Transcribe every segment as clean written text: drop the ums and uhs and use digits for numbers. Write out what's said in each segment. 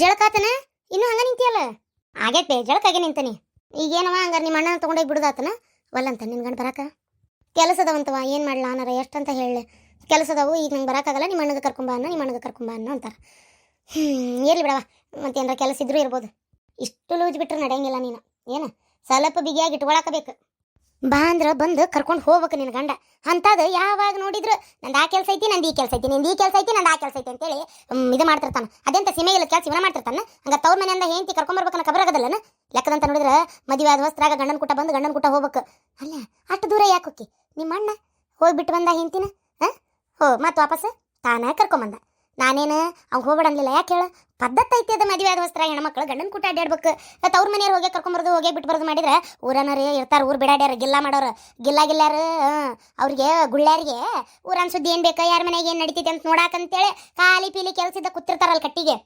ಜಳಕಾತನ ಇನ್ನೂ ಹಂಗ ನಿಂತಿಯಲ್ಲ. ಆಗೈತೆ ಜಳಕಾಗೆ ನಿಂತಾನೆ. ಈಗೇನವ ಹಂಗಾರೆ ನಿಮ್ಮ ಅಣ್ಣನ ತೊಗೊಂಡೋಗಿ ಬಿಡುದಾತನ. ಒಲ್ಲಂತ ನಿನ್ನ ಗಂಡ ಬರಾಕ ಕೆಲಸದವಂತವ. ಏನು ಮಾಡ್ಲಾ ಅನ್ನಾರ ಎಷ್ಟಂತ ಹೇಳಿ ಕೆಲಸದವು. ಈಗ ನಂಗೆ ಬರೋಕ್ಕಾಗಲ್ಲ, ನಿಮ್ಮ ಅಣ್ಣಗೆ ಕರ್ಕೊಂಬ ಅನ್ನ, ನಿಮ್ಮ ಅಣ್ಣಗೆ ಕರ್ಕೊಂಬ ಅನ್ನ ಅಂತಾರೆ. ಇರ್ಲಿ ಬಿಡವ, ಮತ್ತೇನಾರ ಕೆಲಸ ಇದ್ರೂ ಇರ್ಬೋದು. ಇಷ್ಟು ಲೂಜ್ ಬಿಟ್ರೆ ನಡೆಯಂಗಿಲ್ಲ ನೀನು. ಏನು ಸ್ವಲ್ಪ ಬಿಗಿಯಾಗಿ ಇಟ್ಕೊಳಕಬೇಕು. ಬಾ ಅಂದ್ರೆ ಬಂದು ಕರ್ಕೊಂಡು ಹೋಗ್ಬೇಕು ನಿನ್ನ ಗಂಡ. ಅಂಥದ್ದು ಯಾವಾಗ ನೋಡಿದ್ರು ನಂದು ಆ ಕೆಲಸ ಐತಿ, ನಂದು ಈ ಕೆಲಸ ಐತಿ, ನಿಂದು ಈ ಕೆಲಸ ಐತಿ, ನಂದು ಆ ಕೆಲಸ ಐತಿ ಅಂತೇಳಿ ಇದು ಮಾಡ್ತಿರ್ತಾನೆ. ಅದೆಂತ ಸೀಮೆ ಇಲ್ಲ ಕೆಲಸ ಇವನ ಮಾಡ್ತಿರ್ತಾನೆ. ಹಂಗೆ ತವ್ರ ಮನೆಯಿಂದ ಹೆಂಡತಿ ಕರ್ಕೊಂಬರ್ಬೇಕನ್ನ ಖಬರ್ ಆಗೋದಲ್ಲನ. ಲೆಕ್ಕದಂತ ನೋಡಿದ್ರೆ ಮದುವೆ ಆದ ವಸ್ತ್ರಾಗ ಗಂಡನ ಕೂಟ ಬಂದು ಗಂಡನ ಕೂಟ ಹೋಗ್ಬೇಕು. ಅಲ್ಲ ಅಷ್ಟು ದೂರ ಯಾಕೆ ಹೋಗಿ ನಿಮ್ಮ ಅಣ್ಣ ಹೋಗ್ಬಿಟ್ಟು ಬಂದ ಹೆಂಡ್ತಿನ ಮತ್ತೆ ವಾಪಸ್ ತಾನೇ ಕರ್ಕೊಂಬಂದ. ನಾನೇನು ಅವ್ನು ಹೋಗ್ಬೇಡ ಅನ್ಲಿಲ್ಲ. ಯಾಕೆ ಹೇಳು, ಪದ್ಧತಿ ಐತಿ ಅದು. ಮದುವೆ ಆದ ವಸ್ತ್ರ ಹೆಣ್ಮಕ್ಳು ಗಂಡನ ಕೂಟ ಅಡ್ಡಾಡ್ಬೇಕು. ತವ್ರ ಮನೆಯವ್ರು ಹೋಗಿ ಕರ್ಕೊಂಬರೋದು ಹೋಗಿ ಬಿಟ್ಟು ಬರೋದು ಮಾಡಿದ್ರೆ ಊರನವ್ರು ಇರ್ತಾರೆ, ಊರು ಬಿಡಾಡ್ಯಾರ ಗಿಲ್ಲ ಮಾಡೋರು. ಗಿಲ್ಲಾರು ಅವ್ರಿಗೆ ಗುಳ್ಳ್ಯಾರಿಗೆ ಊರನ್ ಸುದ್ದಿ ಏನು ಬೇಕಾ, ಯಾರ ಮನೆಗೆ ಏನು ನಡೀತೈತೆ ಅಂತ ನೋಡಾಕಂತೇಳಿ ಖಾಲಿ ಪೀಲಿ ಕೆಲಸದ ಕೂತಿರ್ತಾರಲ್ಲ ಕಟ್ಟಿಗೆ.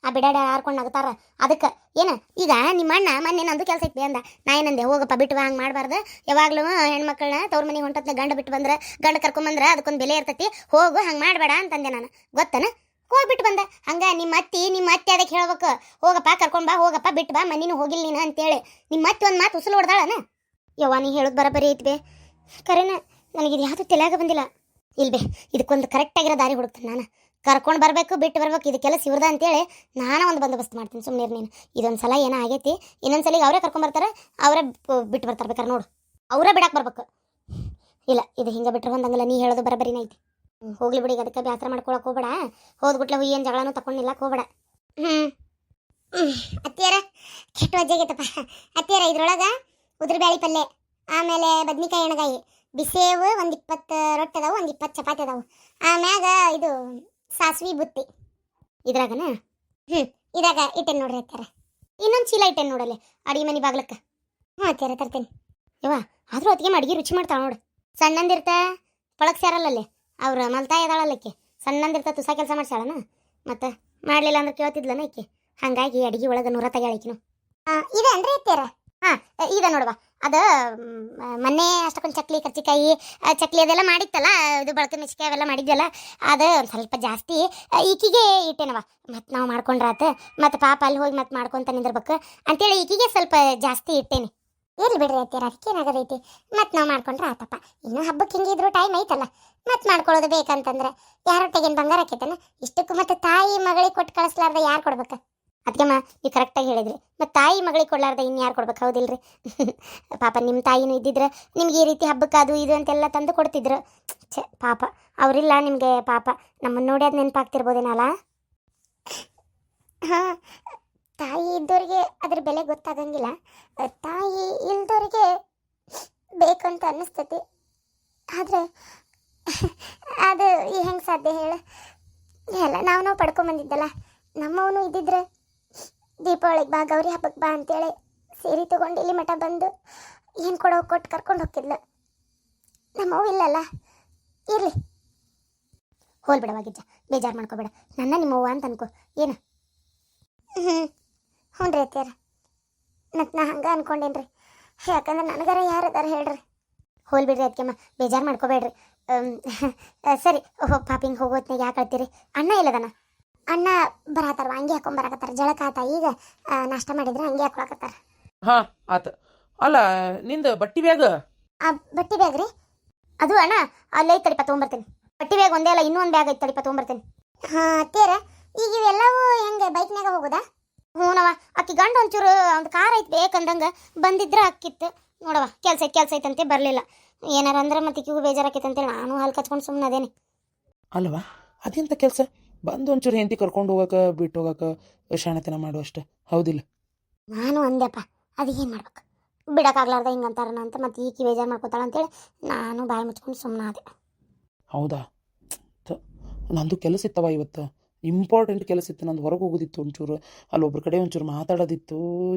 ಆ ಬಿಡಾಡ ಹಾರ್ಕೊಂಡು ನಗ್ತಾರ. ಅದಕ್ಕೆ ಏನು ಈಗ ನಿಮ್ಮ ಅಣ್ಣ ಮೊನ್ನೆ ನಂದು ಕೆಲಸ ಐತಿ ಅಂದ. ನಾ ಏನಂದೆ, ಹೋಗಪ್ಪ ಬಿಟ್ಟು ಹಂಗೆ ಮಾಡಬಾರ್ದು. ಯಾವಾಗಲೂ ಹೆಣ್ಮಕ್ಳನ್ನ ತವ್ರ ಮನೆಗೆ ಹೊಂಟತ್ನ ಗಂಡ ಬಿಟ್ಟು ಬಂದ್ರೆ, ಗಂಡ ಕರ್ಕೊಂಬಂದ್ರೆ ಅದಕ್ಕೊಂದು ಬೆಲೆ ಇರ್ತೈತಿ. ಹೋಗು ಹಂಗೆ ಮಾಡಬೇಡ ಅಂತಂದೆ ನಾನು. ಗೊತ್ತನ ಹೋಗ್ಬಿಟ್ಟು ಬಂದ. ಹಂಗೆ ನಿಮ್ಮ ಅತ್ತೆ ಅದಕ್ಕೆ ಹೇಳ್ಬೇಕು, ಹೋಗಪ್ಪ ಕರ್ಕೊಂಡು ಬಾ, ಹೋಗಪ್ಪ ಬಿಟ್ಟು ಬಾ, ಮನೇನು ಹೋಗಿಲ್ಲ ನೀನು ಅಂತೇಳಿ. ನಿಮ್ಮ ಅತ್ತೆ ಒಂದು ಮಾತು ಉಸುಲು ಹೊಡೆದಾಳನ. ಯವ್ವ ನೀ ಹೇಳೋದು ಬರೋಬ್ಬರಿ ಐತಿ ಬೇ. ಕರೆನ ನನಗಿದು ಯಾವುದು ತಲೆಯಾಗ ಬಂದಿಲ್ಲ. ಇಲ್ಬೇ, ಇದಕ್ಕೊಂದು ಕರೆಕ್ಟಾಗಿರೋ ದಾರಿ ಹುಡುಕ್ತೀನಿ ನಾನು. ಕರ್ಕೊಂಡು ಬರಬೇಕು, ಬಿಟ್ಟು ಬರ್ಬೇಕು, ಇದು ಕೆಲಸ ಇವ್ರದ ಅಂತೇಳಿ ನಾನು ಒಂದು ಬಂದೋಬಸ್ತ್ ಮಾಡ್ತೀನಿ. ಸುಮ್ಮನೆ ನೀನು ಇದೊಂದು ಸಲ ಏನೋ ಆಗೈತಿ. ಇನ್ನೊಂದು ಸಲಿಗೆ ಅವರೇ ಕರ್ಕೊಂಬರ್ತಾರೆ, ಅವರೇ ಬಿಟ್ಟು ಬರ್ತಾರೆ. ಬೇಕಾರೆ ನೋಡು, ಅವರೇ ಬಿಡಕ್ಕೆ ಬರ್ಬೇಕು. ಇಲ್ಲ ಇದು ಹಿಂಗೆ ಬಿಟ್ಟರೆ ಬಂದಂಗಿಲ್ಲ. ನೀ ಹೇಳೋದು ಬರೋಬ್ಬರಿನ ಐತಿ. ಹೋಗ್ಲಿ ಬಿಡಿ, ಅದಕ್ಕೆ ಬ್ಯಾಸರ ಮಾಡ್ಕೊಳಕ್ಕೆ ಹೋಗ್ಬೇಡ. ಹೋದ್ಬಿಟ್ಲೆ ಏನು ಜಗಳನೂ ತಗೊಂಡಿಲ್ಲ ಹೋಗ್ಬೇಡ. ಅತ್ತಿಯಾರ ಕೆಟ್ಟ ವಜ್ಜಾಗೈತಪ್ಪ. ಅತ್ತಿಯಾರ ಇದ್ರೊಳಗೆ ಉದ್ರ ಬ್ಯಾಳಿ ಪಲ್ಯ, ಆಮೇಲೆ ಬದ್ನಿಕಾಯಿ ಎಣ್ಣಗಾಯಿ, ಬಿಸೇವು ಒಂದು 20 ರೊಟ್ಟಿ ಅದಾವು, ಒಂದು 20 ಚಪಾತಿ ಅದಾವು. ಆಮ್ಯಾಗ ಇದು ಸಾಸ್ವಿ ಬುತ್ತಿ ಇದ್ರಾಗನ. ಇದ್ರಾಗ ಇಟ್ಟೇನು ನೋಡ್ರಿ ಅತ್ಯಾರ. ಇನ್ನೊಂದು ಚೀಲ ಇಟ್ಟೇನು ನೋಡಲ್ಲಿ ಅಡಿಗೆ ಮನೆ ಬಾಗ್ಲಕ್ಕೆ. ಅತ್ಯಾರ ತರ್ತೇನೆ. ಯವ್ವ ಆದರೂ ಅದಕ್ಕೆ ಅಡುಗೆ ರುಚಿ ಮಾಡ್ತಾಳೆ ನೋಡು. ಸಣ್ಣಂದಿರ್ತ ಪಳಕ್ ಸೇರಲ್ಲಲ್ಲಿ ಅವ್ರು ಮಲ್ತಾಯಿ ಅದಾಳಲ್ಲಕ್ಕೆ. ಸಣ್ಣಂದಿರ್ತ ತುಸ ಕೆಲಸ ಮಾಡ್ಸಾಳನ. ಮತ್ತು ಮಾಡಲಿಲ್ಲ ಅಂದ್ರೆ ಕೇಳ್ತಿದ್ಲನ ಈಕೆ. ಹಾಗಾಗಿ ಅಡುಗೆ ಒಳಗೆ 100 ತೆಗ್ಯಾಳಿಕಿನು. ಇದೇನ್ರಿ ಅತ್ಯಾರ? ಹಾಂ ಇದೆ ನೋಡುವ. ಅದು ಮೊನ್ನೆ ಅಷ್ಟಕ್ಕೊಂದು ಚಕ್ಲಿ ಕರ್ಚಿಕಾಯಿ ಚಕ್ಲಿ ಅದೆಲ್ಲ ಮಾಡಿತ್ತಲ್ಲ, ಇದು ಬಳಕೆ ಮೆಣಸಿಕಾಯಿ ಅವೆಲ್ಲ ಮಾಡಿದ್ವಲ್ಲ, ಅದು ಒಂದು ಸ್ವಲ್ಪ ಜಾಸ್ತಿ ಈಕಿಗೆ ಇಟ್ಟೇನವ. ಮತ್ತು ನಾವು ಮಾಡ್ಕೊಂಡ್ರಾತ, ಮತ್ತು ಪಾಪ ಅಲ್ಲಿ ಹೋಗಿ ಮತ್ತೆ ಮಾಡ್ಕೊತ ನಿಂದಿರ್ಬೇಕು ಅಂತೇಳಿ ಈಕಿಗೆ ಸ್ವಲ್ಪ ಜಾಸ್ತಿ ಇಟ್ಟೇನೆ. ಇರ್ಲಿ ಬಿಡ್ರಿ ಅತ್ಯಾರ, ಅದಕ್ಕೇನಾಗದೈತಿ. ಮತ್ತು ನಾವು ಮಾಡ್ಕೊಂಡ್ರೆ ಆತಪ್ಪ. ಇನ್ನೂ ಹಬ್ಬಕ್ಕೆ ಹಿಂಗಿದ್ರು ಟೈಮ್ ಐತಲ್ಲ, ಮತ್ತು ಮಾಡ್ಕೊಳ್ಳೋದು ಬೇಕಂತಂದ್ರೆ ಯಾರ ಹೊಟ್ಟೆಗೇನು ಬಂಗಾರ ಆಕೈತನ. ಇಷ್ಟಕ್ಕೂ ಮತ್ತು ತಾಯಿ ಮಗಳಿಗೆ ಕೊಟ್ಟು ಕಳಿಸ್ಲಾರ್ದ ಯಾರು ಕೊಡ್ಬೇಕು? ಅದಕ್ಕೆಮ್ಮ ನೀವು ಕರೆಕ್ಟಾಗಿ ಹೇಳಿದ್ರಿ. ಮತ್ತು ತಾಯಿ ಮಗಳಿಗೆ ಕೊಡ್ಲಾರ್ದ ಇನ್ನು ಯಾರು ಕೊಡ್ಬೇಕು? ಹೌದಿಲ್ರಿ? ಪಾಪ ನಿಮ್ಮ ತಾಯಿನೂ ಇದ್ದಿದ್ರೆ ನಿಮ್ಗೆ ಈ ರೀತಿ ಹಬ್ಬಕ್ಕೆ ಅದು ಇದು ಅಂತೆಲ್ಲ ತಂದು ಕೊಡ್ತಿದ್ರು. ಛೇ ಪಾಪ ಅವರಿಲ್ಲ ನಿಮಗೆ. ಪಾಪ ನಮ್ಮನ್ನು ನೋಡಿ ಅದು ನೆನಪಾಗ್ತಿರ್ಬೋದೇನಲ್ಲ. ಹಾಂ, ತಾಯಿ ಇದ್ದವ್ರಿಗೆ ಅದ್ರ ಬೆಲೆ ಗೊತ್ತಾಗಂಗಿಲ್ಲ. ತಾಯಿ ಇಲ್ದವ್ರಿಗೆ ಬೇಕಂತ ಅನ್ನಿಸ್ತೈತಿ. ಆದರೆ ಅದು ಹೆಂಗೆ ಸಾಧ್ಯ ಹೇಳು? ಎಲ್ಲ ನಾವು ಪಡ್ಕೊಂಬಂದಿದ್ದಲ್ಲ. ನಮ್ಮವನು ಇದ್ದಿದ್ರೆ ದೀಪಾವಳಿಗೆ ಬಾ, ಗೌರಿ ಹಬ್ಬಕ್ಕೆ ಬಾ ಅಂತೇಳಿ ಸೀರೆ ತೊಗೊಂಡು ಇಲ್ಲಿ ಮಠ ಬಂದು ಏನು ಕೊಟ್ಟು ಕರ್ಕೊಂಡು ಹೋಗ್ತಿದ್ಲು. ನಮ್ಮವು ಇಲ್ಲಲ್ಲ. ಇರಲಿ ಹೋಲ್ ಬಿಡವಾಗಿಜ್ಜ, ಬೇಜಾರು ಮಾಡ್ಕೋಬೇಡ. ನನ್ನ ನಿಮ್ಮವ್ವ ಅಂತ ಅನ್ಕೋ. ಏನು? ಹ್ಞೂ ರೀ ಅತ್ಯಾರ, ಮತ್ತು ನಾ ಹಂಗೆ ಅನ್ಕೊಂಡೇನ್ರಿ. ಯಾಕಂದ್ರೆ ನನಗಾರ ಯಾರದಾರ ಹೇಳ್ರಿ. ಹೋಲ್ ಬಿಡ್ರಿ ಅದಕ್ಕೆಮ್ಮ, ಬೇಜಾರು ಮಾಡ್ಕೋಬೇಡ್ರಿ. ಸರಿ ಪಾಪಿಂಗ್ ಹೋಗೋತ್ನಾಗ ಯಾಕೆ ಹೇಳ್ತೀರಿ? ಅಣ್ಣ ಇಲ್ಲದನ? ಅಣ್ಣ ಬರತ್ತಾರ, ಅಂಗಿ ಹಾಕೊಂಬರಕತ್ತಾರ. ಜಳಕ ಆತ, ಈಗ ನಾಷ್ಟ ಮಾಡಿದ್ರೆ ಅಂಗಿ ಹಾಕೊಳಕತ್ತಾರ. ಹಾಂ ಆತ. ಅಲ್ಲ ನಿಂದು ಬಟ್ಟಿ ಬ್ಯಾಗ್? ಬಟ್ಟಿ ಬ್ಯಾಗ್ ರೀ? ಅದು ಅಣ್ಣ ಅಲ್ಲೇ ಐತಡಿಪ, ತೊಗೊಂಬರ್ತೀನಿ. ಬಟ್ಟಿ ಬ್ಯಾಗ್ ಒಂದೇ ಅಲ್ಲ, ಇನ್ನೂ ಒಂದು ಬ್ಯಾಗ್ ಐತಡಿಪ, ತೊಗೊಂಬರ್ತೀನಿ. ಹಾಂ ಅತ್ತೇರ, ಈಗ ಇವೆಲ್ಲವೂ ಹೆಂಗೆ ಬೈಕ್ನಾಗ ಹೋಗೋದಾ? ಹ್ಞೂನವ, ಅಕ್ಕಿ ಗಂಡ ಒಂಚೂರು ಒಂದು ಕಾರ್ ಐತೆ ಬೇಕಂದಂಗೆ ಬಂದಿದ್ರೆ ಅಕ್ಕಿತ್ತು ನೋಡವ. ಕೆಲಸ ಐತಂತೆ ಬರಲಿಲ್ಲ. ಏನಾರ ಅಂದ್ರೆ ಮತ್ತೆ ಇಕ್ಕಿಗೂ ಬೇಜಾರಾಕೈತಂತೇಳಿ ನಾನು ಹಾಲು ಕಚ್ಕೊಂಡು ಸುಮ್ಮನೆ ಅದೇನೆ. ಅಲ್ವಾ ಅದೆಂಥ ಕೆಲಸ? ಬಂದು ಒಂಚೂರು ಹೆಂಡತಿ ಕರ್ಕೊಂಡು ಹೋಗಕ್ಕೆ ಬಿಟ್ಟು ಹೋಗಕ್ಕೆ ಶಾಣತನ ಮಾಡು ಅಷ್ಟೆ, ಹೌದಿಲ್ಲ? ನಾನು ಅಂದೆಪ್ಪ, ಅದು ಏನು ಮಾಡ್ಬೇಕು, ಬಿಡೋಕ್ಕಾಗ್ಲಾರ್ದ ಹಿಂಗೆ ಅಂತಾರನ ಅಂತ ಮತ್ತೆ ಈಕಿ ಬೇಜಾರು ಮಾಡ್ಕೋತಾಳ ಅಂತೇಳಿ ನಾನು ಬಾಯಿ ಮುಚ್ಕೊಂಡು ಸುಮ್ಮನೆ ಅದೇ. ಹೌದಾ? ನಂದು ಕೆಲಸ ಇತ್ತವ ಇವತ್ತು, ಇಂಪಾರ್ಟೆಂಟ್ ಕೆಲಸ ಇತ್ತು. ನಂದು ಹೊರಗೆ ಹೋಗೋದಿತ್ತು ಒಂಚೂರು, ಅಲ್ಲಿ ಒಬ್ರ ಕಡೆ ಒಂಚೂರು ಮಾತಾಡೋದಿತ್ತು.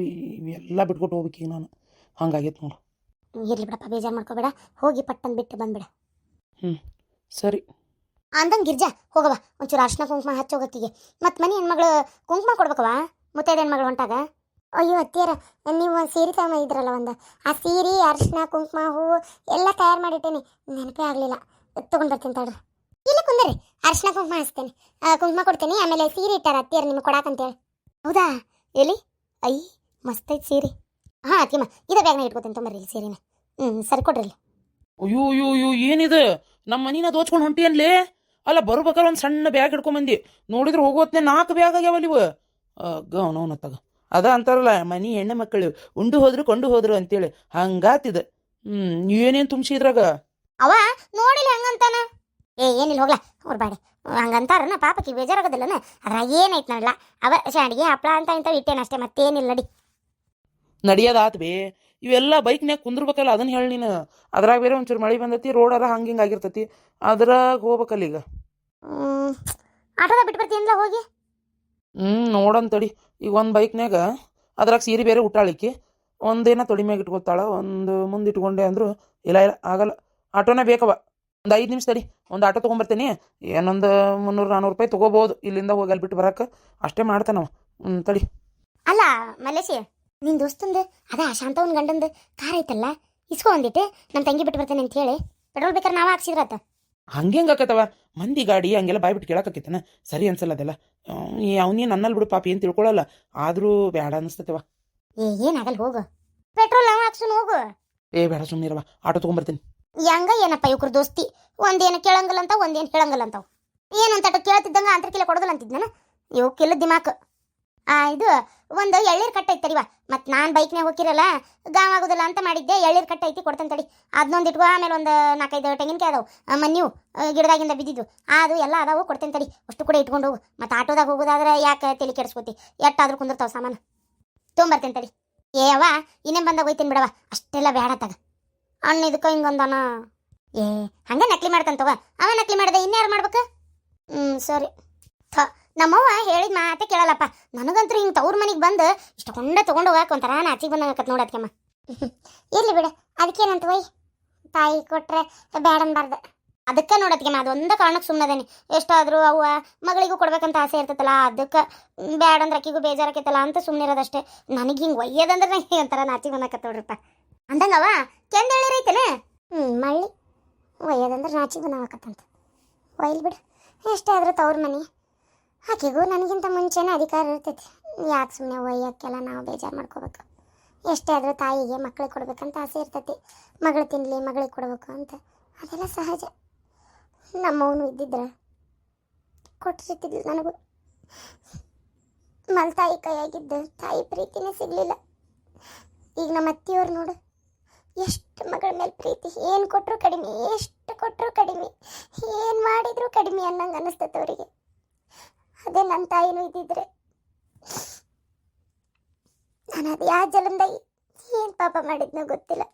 ಇವೆಲ್ಲ ಬಿಟ್ಕೊಟ್ಟು ಹೋಗ್ಬೇಕೀಗ ನಾನು. ಹಂಗಾಗೈತೆ ನೋಡು. ಇರ್ಲಿ ಬಿಡಪ್ಪ, ಬೇಜಾರು ಮಾಡ್ಕೋಬೇಡ. ಹೋಗಿ ಪಟ್ಟಂದು ಬಿಟ್ಟು ಬಂದ್ಬಿಡ. ಸರಿ ಅಂದಂಗೆ ಗಿರ್ಜಾ ಹೋಗವ, ಒಂಚೂರು ಅರ್ಶಿನ ಕುಂಕುಮ ಹಚ್ಚೋಗತ್ತಿಗೆ. ಮತ್ತು ಮನೆ ಹೆಣ್ಮಗಳು ಕುಂಕುಮ ಕೊಡ್ಬೇಕವ ಮುತ್ತೈದೆ ಹೆಣ್ಮಗಳು ಹೊಂಟಾಗ. ಅಯ್ಯೋ ಅತ್ತಿಯರ, ನೀವು ಸೀರೆ ತಗೊಂಡಿದ್ರಲ್ಲ ಒಂದು, ಆ ಸೀರೆ ಅರ್ಶಿನ ಕುಂಕುಮ ಹೂವು ಎಲ್ಲ ತಯಾರು ಮಾಡಿಟ್ಟೇನೆ, ನೆನಪೇ ಆಗಲಿಲ್ಲ. ತೊಗೊಂಡು ಬರ್ತೀನಿ ತಡ್ರಿ. ಇಲ್ಲ ಕುಂದ್ರಿ, ಅರ್ಶಿನ ಕುಂಕುಮ ಹಚ್ತೇನೆ, ಕುಂಕುಮ ಕೊಡ್ತೀನಿ. ಆಮೇಲೆ ಸೀರೆ ಇಟ್ಟಾರ ಅತ್ತಿಯರು ನಿಮ್ಗೆ ಕೊಡಾಕಂತೇಳಿ. ಹೌದಾ ಎಲ್ಲಿ ಐ ಮಸ್ತ್ ಐತಿ ಸೀರೆ. ಹಾಂ ಅತ್ತಿಗೆಮ್ಮ ಇದೇ ಬ್ಯಾಗ್ನಾಗ ಇಟ್ಕೋತೀನಿ ತೊಂಬರ್ರಿ ಇಲ್ಲಿ ಸೀರೆನ. ಸರಿ ಕೊಡ್ರಿ ಇಲ್ಲಿ. ಅಯ್ಯೋ ಅಯ್ಯೋ ಅಯ್ಯೋ ಏನಿದೆ ನಮ್ಮ ಮನಿನ ದೋಚ್ಕೊಂಡು ಹೊಂಟಿ ಅನ್ಲೇ. ಅಲ್ಲ ಬರ್ಬೇಕಾದ್ರೆ ಒಂದು ಸಣ್ಣ ಬ್ಯಾಗ್ ಹಿಡ್ಕೊಂಬಂದಿ, ನೋಡಿದ್ರೆ ಹೋಗೋತ್ನೆ 4 ಬ್ಯಾಗ್ ಆಗ್ಯಾವಲ್ಲ ಇವು. ಅವನವನ ತಗ ಅದ ಅಂತಾರಲ್ಲ ಮನಿ ಹೆಣ್ಣು ಮಕ್ಕಳು ಉಂಡು ಹೋದ್ರು ಕೊಂಡು ಹೋದ್ರು ಅಂತೇಳಿ ಹಂಗಾತಿದ. ಏನೇನು ತುಂಬಿಸಿ ಇದ್ರಾಗ? ಅವ ನೋಡಿಲ್ಲ ಹಂಗಂತಾನ. ಏನಿಲ್ಲ ಹೋಗ್ಲಾ ಅವ್ರ ಬಾಡಿ ಹಂಗಂತಾರನ ಪಾಪಕ್ಕೆ ಬೇಜಾರಾಗೋದಿಲ್ಲನ. ಅದ್ರಾಗ ಏನೈತೆ ನೋಡ್ಲ ಅವ ಶಾಂಡಿಗೆ ಹಪ್ಳ ಅಂತ ಇಂಥವು ಇಟ್ಟೇನಷ್ಟೇ, ಮತ್ತೇನಿಲ್ಲ ನಡಿ. ನಡಿಯೋದಾತ್ ಬೇ, ಇವೆಲ್ಲ ಬೈಕ್ನ್ಯಾಗ ಕುಂದ್ರಬೇಕಲ್ಲ ಅದನ್ನ ಹೇಳಿ ನೀನು. ಅದ್ರಾಗ ಬೇರೆ ಒಂಚೂರು ಮಳೆ ಬಂದತಿ, ರೋಡೆಲ್ಲ ಹಂಗೆ ಆಗಿರ್ತತಿ, ಅದ್ರಾಗ ಹೋಗ್ಬೇಕಲ್ಲ ಈಗ. ಆಟೋದಾಗ ಬಿಟ್ಟು ಬರ್ತೀನಿಲ್ಲ ಹೋಗಿ. ನೋಡಂತಡಿ. ಈಗ ಒಂದು ಬೈಕ್ನ್ಯಾಗ ಅದ್ರಾಗ ಸೀರೆ ಬೇರೆ ಉಟ್ಟಾಳಿಕ್ಕಿ, ಒಂದೇನ ತೊಡಿ ಮ್ಯಾಗ ಇಟ್ಕೊತಾಳ, ಒಂದು ಮುಂದೆ ಇಟ್ಕೊಂಡೆ ಅಂದ್ರು ಇಲ್ಲ ಇಲ್ಲ ಆಗಲ್ಲ. ಆಟೋನೇ ಬೇಕವ. ಒಂದು 5 ನಿಮಿಷ ತಡಿ, ಒಂದು ಆಟೋ ತೊಗೊಂಬರ್ತೀನಿ. ಏನೊಂದು 300-400 ರೂಪಾಯಿ ತೊಗೋಬೋದು ಇಲ್ಲಿಂದ ಹೋಗಿ ಅಲ್ಲಿ ಬಿಟ್ಟು ಬರಕ್ಕೆ. ಅಷ್ಟೇ ಮಾಡ್ತಾನವ. ತಡಿ. ಅಲ್ಲ ಮಲೇಶಿ, ನಿನ್ನ ದೋಸ್ತಂದು ಅದ ಶಾಂತವನ್ ಗಂಡಂದು ಕಾರ್ ಐತಲ್ಲ, ಇಸ್ಕೊ ಒಂದಿಟ್ಟು ನಮ್ಮ ತಂಗಿ ಬಿಟ್ಟು ಬರ್ತೇನೆ ಅಂತ ಹೇಳಿ. ಪೆಟ್ರೋಲ್ ಬೇಕಾದ್ರೆ ನಾವ ಹಾಕ್ಸಿದ್ರತ್ತ. ಹಂಗೆ ಆಕತ್ತವ ಮಂದಿ ಗಾಡಿ ಹಂಗೆಲ್ಲ ಬಾಯ್ ಬಿಟ್ಟು ಕೇಳಾಕತ್ತೇನ, ಸರಿ ಅನ್ಸಲ್ಲ ಅದೆಲ್ಲ. ಅವನೇ ನನ್ನಲ್ಲಿ ಬಿಡು ಪಾಪಿ ಏನು ತಿಳ್ಕೊಳ್ಳಲ್ಲ, ಆದರೂ ಬೇಡ ಅನಿಸ್ತತವ. ಏನಾಗಲ್ಲ ಹೋಗು, ಪೆಟ್ರೋಲ್ ನಾವು ಹಾಕ್ಸುನ್ ಹೋಗು. ಬೇಡ ಸುಮ್ಮನಿರವ, ಆಟೋ ತೊಗೊಂಬರ್ತೀನಿ. ಹೆಂಗ ಏನಪ್ಪ ಇವ್ರ ದೋಸ್ತಿ, ಒಂದೇನು ಕೇಳಂಗಿಲ್ಲ ಅಂತ ಒಂದೇನು ಹೇಳಂಗಿಲ್ಲ ಅಂತಾವ. ಏನಂತ ಕೇಳ್ತಿದ್ದಂಗ ಅಂತರ್ಕಿಲ್ಲ ಕೊಡೋದಿಲ್ಲ ಅಂತಿದ್ನ ಇವು ಕಿಲ್ಲ ದಿಮಾಕ್. ಇದು ಒಂದು ಎಳ್ಳೀರು ಕಟ್ಟ ಐತರಿವ, ಮತ್ತು ನಾನು ಬೈಕ್ನಾಗ ಹೋಗಿರಲ್ಲ ಗಾವ್ ಆಗೋದಿಲ್ಲ ಅಂತ ಮಾಡಿದ್ದೆ. ಎಳ್ಳೀರು ಕಟ್ಟ ಐತಿ ಕೊಡ್ತೇನೆ ತಡಿ, ಅದನ್ನೊಂದು ಇಟ್ಕೋ. ಆಮೇಲೆ ಒಂದು 4-5 ತೆಂಗಿನಕಾಯಿ ಅದಾವು, ಮನ್ನಿವು ಗಿಡದಾಗಿಂದ ಬಿದ್ದಿದ್ದು ಅದು ಎಲ್ಲ ಅದಾವು, ಕೊಡ್ತೇನೆ ತಡಿ. ಅಷ್ಟು ಕೂಡ ಇಟ್ಕೊಂಡು ಹೋಗು. ಮತ್ತು ಆಟೋದಾಗ ಹೋಗೋದಾದ್ರೆ ಯಾಕೆ ತಲೆ ಕೆಡಿಸ್ಕೋತಿ, ಎಷ್ಟಾದ್ರೂ ಕುಂದಿರ್ತಾವ ಸಾಮಾನು. ತೊಗೊಂಬರ್ತೇನೆ ತಡಿ. ಅವ್ವ ಇನ್ನೇನು ಬಂದಾಗ ಹೋಯ್ತೀನಿ ಬಿಡವ, ಅಷ್ಟೆಲ್ಲ ಬೇಡ ತಗ. ಅಣ್ಣ ಇದಕ್ಕೆ ಹಿಂಗಂದಾನ. ಹಂಗೆ ನಕಲಿ ಮಾಡ್ತಾನಂತವ ಅವ. ನಕಲಿ ಮಾಡಿದೆ ಇನ್ಯಾರು ಮಾಡ್ಬೇಕು? ಸರಿ. ನಮ್ಮವ್ವ ಹೇಳಿದ ಮಾತೆ ಕೇಳಲ್ಲಪ್ಪ. ನನಗಂತೂ ಹಿಂಗೆ ತವ್ರ ಮನೆಗೆ ಬಂದು ಇಷ್ಟಕೊಂಡ ತೊಗೊಂಡು ಹೋಗಕ್ಕೆ ಒಂಥರ ನಾಚಿಗೆ ಬಂದಂಗಕ್ಕತ್ ನೋಡತ್ಕಮ್ಮ. ಇರ್ಲಿ ಬಿಡು, ಅದಕ್ಕೇನಂತ ವೈ ತಾಯಿ ಕೊಟ್ರೆ ಬೇಡ ಅನ್ಬಾರ್ದು. ಅದಕ್ಕೆ ನೋಡತ್ಕಮ್ಮ, ಅದೊಂದು ಕಾರಣಕ್ಕೆ ಸುಮ್ಮನದೇನಿ. ಎಷ್ಟಾದರೂ ಅವ್ವ ಮಗಳಿಗೂ ಕೊಡ್ಬೇಕಂತ ಆಸೆ ಇರ್ತೈತಲ್ಲ, ಅದಕ್ಕೆ ಬೇಡ ಅಂದ್ರೆ ಅಕ್ಕಿಗೂ ಬೇಜಾರಾಕೈತಲ್ಲ ಅಂತ ಸುಮ್ಮನಿರೋದಷ್ಟೇ. ನನಗೆ ಹಿಂಗೆ ಒಯ್ಯೋದಂದ್ರೆ ನಂಗೆ ಒಂಥರ ನಾಚಿಗೆ ಬಂದಕತ್ ನೋಡ್ರಪ್ಪ. ಅಂದಂಗವ ಕೆಂದೇಳಿರೈತೇನೆ ಮಳ್ಳಿ ಒಯ್ಯೋದಂದ್ರೆ ನಾಚಿಗೆ ಬಂದಾಕತ್ತಂತ. ಒಯ್ಲಿ ಬಿಡು, ಎಷ್ಟೇ ಆದರೂ ತವ್ರ ಮನೆ. ಆಕೆಗೂ ನನಗಿಂತ ಮುಂಚೆನೇ ಅಧಿಕಾರ ಇರ್ತೈತಿ. ಯಾಕೆ ಸುಮ್ಮನೆ ಒಯ್ಯೋಕ್ಕೆಲ್ಲ ನಾವು ಬೇಜಾರು ಮಾಡ್ಕೋಬೇಕು. ಎಷ್ಟೇ ಆದರೂ ತಾಯಿಗೆ ಮಕ್ಳಿಗೆ ಕೊಡ್ಬೇಕಂತ ಆಸೆ ಇರ್ತೈತಿ. ಮಗಳು ತಿನ್ನಲಿ, ಮಗಳಿಗೆ ಕೊಡಬೇಕು ಅಂತ, ಅದೆಲ್ಲ ಸಹಜ. ನಮ್ಮವನು ಇದ್ದಿದ್ರೆ ಕೊಟ್ಟಿರ್ತಿದ್ಲು ನನಗೂ. ಮಲ್ತಾಯಿ ಕೈಯಾಗಿದ್ದು ತಾಯಿ ಪ್ರೀತಿನೇ ಸಿಗಲಿಲ್ಲ. ಈಗ ನಮ್ಮ ಅತ್ತಿಯವ್ರು ನೋಡು, ಎಷ್ಟು ಮಗಳ ಮೇಲೆ ಪ್ರೀತಿ. ಏನು ಕೊಟ್ಟರು ಕಡಿಮೆ, ಎಷ್ಟು ಕೊಟ್ಟರು ಕಡಿಮೆ, ಏನು ಮಾಡಿದರೂ ಕಡಿಮೆ ಅನ್ನಂಗೆ ಅನ್ನಿಸ್ತೈತೆ ಅವರಿಗೆ. ಅದೇ ನನ್ನ ತಾಯಿನೂ ಇದ್ದಿದ್ರೆ ನಾನು ಅದು ಯಾವ ಜನ್ಮದಾಗ ಏನು ಪಾಪ ಮಾಡಿದ್ನೋ ಗೊತ್ತಿಲ್ಲ.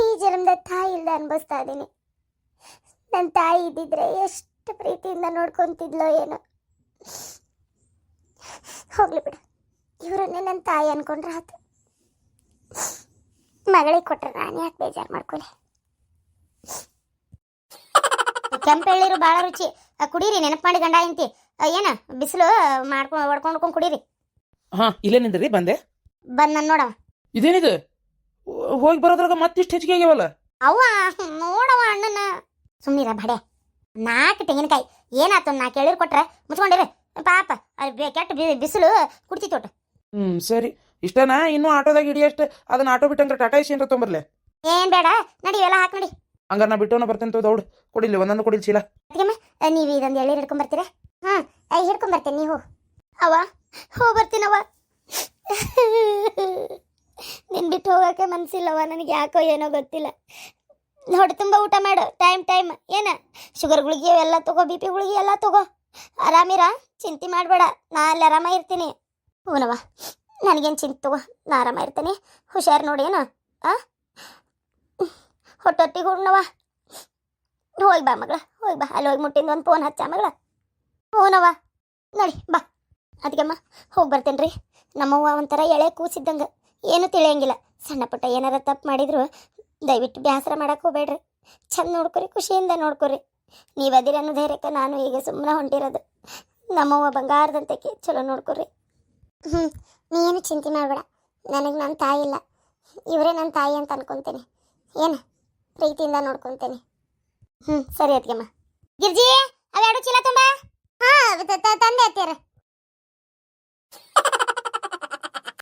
ಈ ಜನ್ಮದಾಗ ತಾಯಿ ಇಲ್ಲದೆ ಅನುಭವಿಸ್ತಾ ಇದ್ದೀನಿ. ನನ್ನ ತಾಯಿ ಇದ್ದಿದ್ರೆ ಎಷ್ಟು ಪ್ರೀತಿಯಿಂದ ನೋಡ್ಕೊತಿದ್ಲೋ ಏನೋ. ಹೋಗ್ಲಿ ಬಿಡು, ಇವರನ್ನೇ ನನ್ನ ತಾಯಿ ಅನ್ಕೊಂಡ್ರೆ ಆಯ್ತು. ಮಗಳಿಗೆ ಕೊಟ್ರೆ ನಾನು ಯಾಕೆ ಬೇಜಾರು ಮಾಡ್ಕೊಳ್ಳಿ. ಕೆಂಪೆಳ್ಳಿರು ಭಾಳ ರುಚಿ, ಕುಡೀರಿ. ನೆನಪು ಮಾಡಿ ಗಂಡ ಇಂತಿ ಏನ ಬಿಸಿಲು ಹೊಡ್ಕೊಂಡು ಕುಡೀರಿ. ಇಲ್ಲೇ ನಿಂದ್ರಿ, ಬಂದೆ. ನಾನು ನೋಡವ. ಇದೇನಿದು ಹೋಗಿ ಬರೋದ್ರಾಗ ಮತ್ತಿಷ್ಟು ಹೆಚ್ಚಿಗೆ ಆಗ್ಯಾವಲ್ಲ. ಅವ್ವ ನೋಡವ ಅಣ್ಣನ. ಸುಮ್ಮನಿರ ಬಡೆ. 4 ತೆಂಗಿನಕಾಯಿ ಏನಾಯ್ತು, 4 ಎಳ್ಳೀರು ಕೊಟ್ರೆ ಮುಚ್ಕೊಂಡಿರಿ ಪಾಪ. ಅದು ಕೆಟ್ಟ ಬಿಸಿಲು ಕುಡ್ತಿತ್ತು. ಸರಿ ಇಷ್ಟನಾ? ಇನ್ನೂ ಆಟೋದಾಗ ಹಿಡಿಯಷ್ಟು ಅದನ್ನ ಆಟೋ ಬಿಟ್ಟಂದ್ರೆ ಟಾಟಾ ಏಸಿ ಅಂತ ತೊಂಬರ್ಲೆ. ಏನು ಬೇಡ ನಡಿ, ಎಲ್ಲ ಹಾಕಿ ನೋಡಿ. ಹಂಗಾರೆ ನಾ ಬಿಟ್ಟವನ ಬರ್ತೇನೆ ದೌಡ್. ಕೊಡಿಲ್ಲ ಒಂದೊಂದು ಕೊಡಿಲ್ ಚೀಲ. ನೀವು ಇದೊಂದು ಎಳ್ಳೀರು ಹಿಡ್ಕೊಂಬರ್ತೀರಾ? ಹಿಡ್ಕೊಂಬರ್ತೇನೆ. ನೀವು ಅವ ಹೋಗ್ಬರ್ತೀನವ. ನಿನ್ ಬಿಟ್ಟು ಹೋಗೋಕೆ ಮನಸ್ಸಿಲ್ಲವ ನನಗೆ, ಯಾಕೋ ಏನೋ ಗೊತ್ತಿಲ್ಲ. ಹೊಟ್ಟೆ ತುಂಬ ಊಟ ಮಾಡು, ಟೈಮ್ ಏನ ಶುಗರ್ ಗುಳಿಗೆ ಎಲ್ಲ ತಗೋ, BP ಗುಳಿಗೆ ಎಲ್ಲ ತಗೋ. ಆರಾಮಿರ, ಚಿಂತೆ ಮಾಡಬೇಡ, ನಾ ಅಲ್ಲಿ ಆರಾಮ ಇರ್ತೀನಿ. ಹೂನವ, ನನಗೇನು ಚಿಂತೆ ತಗೋ, ನಾ ಆರಾಮ ಇರ್ತೀನಿ. ಹುಷಾರು ನೋಡಿ ಏನು. ಹೊಟ್ಟೊಟ್ಟಿಗೆ ಹುಣ್ಣವ. ಹೋಗಿ ಬಾ ಮಗಳ, ಹೋಗಿ ಬಾ. ಅಲ್ಲಿ ಹೋಗಿ ಮುಟ್ಟಿಂದ ಒಂದು ಫೋನ್ ಹಚ್ಚ ಮಗಳ. ಹೂನವ ನೋಡಿ ಬಾ. ಅದಕ್ಕಮ್ಮ ಹೋಗಿ ಬರ್ತೇನೆ ರೀ. ನಮ್ಮವ್ವ ಒಂಥರ ಎಳೆ ಕೂಸಿದ್ದಂಗೆ, ಏನೂ ತಿಳಿಯಂಗಿಲ್ಲ. ಸಣ್ಣ ಪುಟ್ಟ ಏನಾರ ತಪ್ಪು ಮಾಡಿದ್ರು ದಯವಿಟ್ಟು ಬೇಸರ ಮಾಡಕ್ಕೆ ಹೋಗ್ಬೇಡ್ರಿ. ಚಂದ ನೋಡ್ಕೊರಿ, ಖುಷಿಯಿಂದ ನೋಡ್ಕೊರಿ. ನೀವು ಅದಿರ ಅನ್ನೋ ಧೈರ್ಯಕ್ಕೆ ನಾನು ಈಗ ಸುಮ್ಮನೆ ಹೊಂಟಿರೋದು. ನಮ್ಮವ್ವ ಬಂಗಾರದಂತಕ್ಕೆ ಚಲೋ ನೋಡ್ಕೊರಿ. ನೀನು ಚಿಂತೆ ಮಾಡಬೇಡ, ನನಗೆ ನನ್ನ ತಾಯಿ ಇಲ್ಲ, ಇವರೇ ನನ್ನ ತಾಯಿ ಅಂತ ಅನ್ಕೊತೀನಿ. ಏನು ಪ್ರೀತಿಯಿಂದ ನೋಡ್ಕೊತೀನಿ. ಸರಿ ಅದಕ್ಕಮ್ಮ. ಗಿರ್ಜಿ ಅವೆರಡು ಚೀಲ ತುಂಬ. ತಂದೆ ಅತ್ತೀರ.